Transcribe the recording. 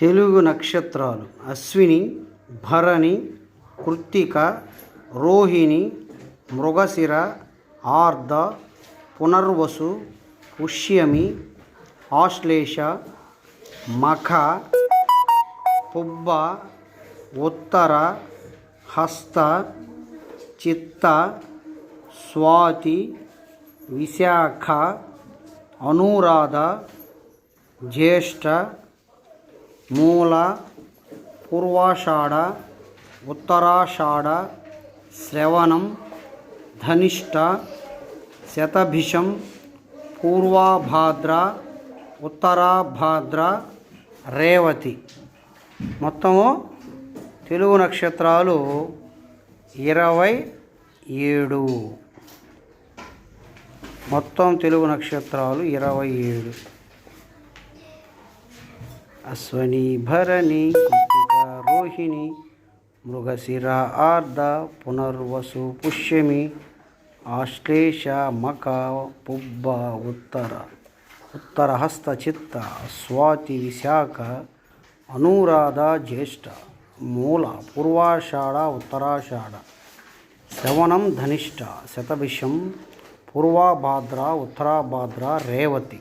తెలుగు నక్షత్రాలు అశ్విని, భరణి, కృత్తిక, రోహిణి, మృగశిర, ఆర్ధ, పునర్వసు, పుష్యమి, ఆశ్లేష, మఖ, పుబ్బ, ఉత్తర, హస్త, చిత్త, స్వాతి, విశాఖ, అనురాధ, జ్యేష్ఠ, మూల, పూర్వాషాఢ, ఉత్తరాషాఢ, శ్రవణం, ధనిష్ట, శతభిషం, పూర్వభాద్ర, ఉత్తరాభాద్ర, రేవతి. మొత్తము తెలుగు నక్షత్రాలు 27. మొత్తం తెలుగు నక్షత్రాలు 27. అశ్వని, భరణి, కృత్తిక, రోహిణి, మృగశిర, ఆర్ధ, పునర్వసు, పుష్యమి, ఆశ్లేష, మఖ, పుబ్బ, ఉత్తరహస్త, చిత్త, స్వాతి, విశాఖ, అనురాధ, జ్యేష్ఠ, మూల, పూర్వాషాఢ, ఉత్తరాషాఢ, శ్రవణం, ధనిష్ట, శతభిషం, పూర్వభాద్ర, ఉత్తరాభాద్ర, రేవతి.